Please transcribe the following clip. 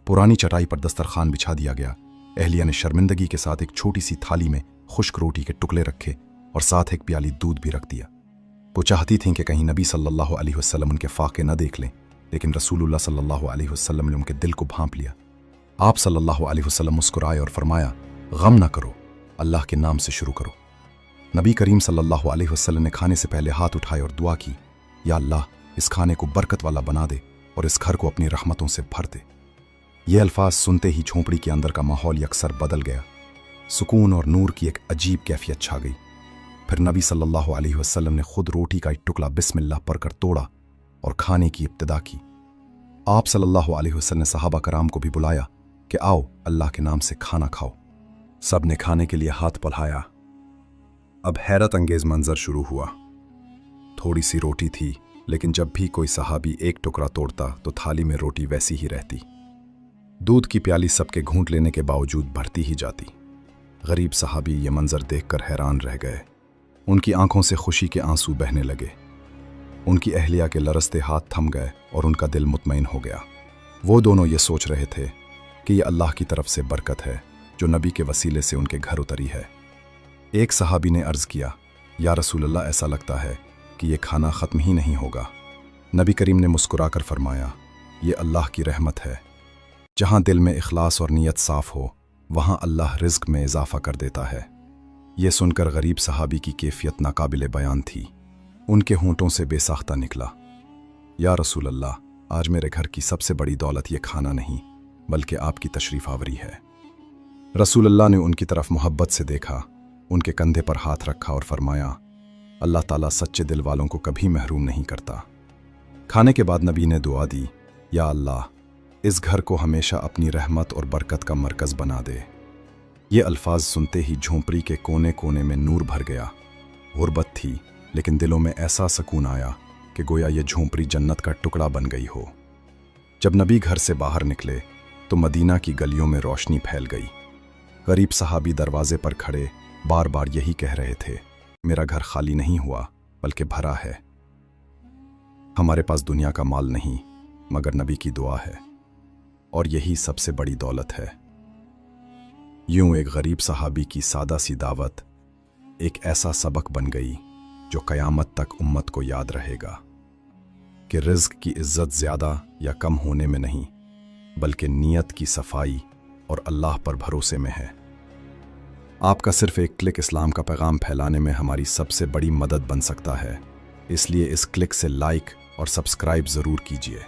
पुरानी चटाई पर दस्तरखान बिछा दिया गया। अहलिया ने शर्मिंदगी के साथ एक छोटी सी थाली में खुश्क रोटी के टुकड़े रखे और साथ एक प्याली दूध भी रख दिया। वो चाहती थीं कि कहीं नबी सल्लल्लाहु अलैहि वसल्लम उनके फाके न देख लें, लेकिन रसूलुल्लाह सल्लल्लाहु अलैहि वसल्लम ने उनके दिल को भांप लिया। आप सल्लल्लाहु अलैहि वसल्लम मुस्कुराए और फरमाया, गम न करो, अल्लाह के नाम से शुरू करो। नबी करीम सल्लल्लाहु अलैहि वसल्लम ने खाने से पहले हाथ उठाए और दुआ की, या अल्लाह इस खाने को बरकत वाला बना दे और इस घर को अपनी रहमतों से भर दे। ये अल्फाज सुनते ही झोंपड़ी के अंदर का माहौल यकसर बदल गया। सुकून और नूर की एक अजीब कैफियत छा गई। फिर नबी सल्लल्लाहु अलैहि वसल्लम ने खुद रोटी का एक टुकड़ा बिस्मिल्लाह पढ़कर तोड़ा और खाने की इब्तिदा की। आप सल्लल्लाहु अलैहि वसल्लम ने सहाबा कराम को भी बुलाया कि आओ अल्लाह के नाम से खाना खाओ। सब ने खाने के लिए हाथ बढ़ाया। अब हैरत अंगेज मंजर शुरू हुआ। थोड़ी सी रोटी थी, लेकिन जब भी कोई सहाबी एक टुकड़ा तोड़ता तो थाली में रोटी वैसी ही रहती। दूध की प्याली सबके घूंट लेने के बावजूद भरती ही जाती। गरीब सहाबी ये मंजर देखकर हैरान रह गए। उनकी आंखों से खुशी के आंसू बहने लगे। उनकी अहलिया के लरसते हाथ थम गए और उनका दिल मुतमईन हो गया। वो दोनों ये सोच रहे थे कि ये अल्लाह की तरफ से बरकत है जो नबी के वसीले से उनके घर उतरी है। एक सहाबी ने अर्ज़ किया, या रसूलल्लाह, ऐसा लगता है कि ये खाना ख़त्म ही नहीं होगा। नबी करीम ने मुस्कुराकर फरमाया, ये अल्लाह की रहमत है। जहाँ दिल में इखलास और नीयत साफ़ हो, वहाँ अल्लाह रिज़्क़ में इजाफ़ा कर देता है। ये सुनकर गरीब सहाबी की कैफियत नाकाबिले बयान थी। उनके होंठों से बेसाख्ता निकला, या रसूलल्लाह, आज मेरे घर की सबसे बड़ी दौलत ये खाना नहीं बल्कि आपकी तशरीफ़ आवरी है। रसूलल्लाह ने उनकी तरफ मोहब्बत से देखा, उनके कंधे पर हाथ रखा और फरमाया, अल्लाह ताला सच्चे दिल वालों को कभी महरूम नहीं करता। खाने के बाद नबी ने दुआ दी, या अल्लाह, इस घर को हमेशा अपनी रहमत और बरकत का मरकज़ बना दे। ये अल्फाज सुनते ही झोंपड़ी के कोने कोने में नूर भर गया। गुर्बत थी, लेकिन दिलों में ऐसा सुकून आया कि गोया ये झोंपड़ी जन्नत का टुकड़ा बन गई हो। जब नबी घर से बाहर निकले तो मदीना की गलियों में रोशनी फैल गई। गरीब सहाबी दरवाजे पर खड़े बार बार यही कह रहे थे, मेरा घर खाली नहीं हुआ बल्कि भरा है। हमारे पास दुनिया का माल नहीं मगर नबी की दुआ है, और यही सबसे बड़ी दौलत है। यूं एक गरीब सहाबी की सादा सी दावत एक ऐसा सबक बन गई जो कयामत तक उम्मत को याद रहेगा कि रिज़्क़ की इज्जत ज़्यादा या कम होने में नहीं बल्कि नीयत की सफाई और अल्लाह पर भरोसे में है। आपका सिर्फ एक क्लिक इस्लाम का पैगाम फैलाने में हमारी सबसे बड़ी मदद बन सकता है, इसलिए इस क्लिक से लाइक और सब्सक्राइब ज़रूर कीजिए।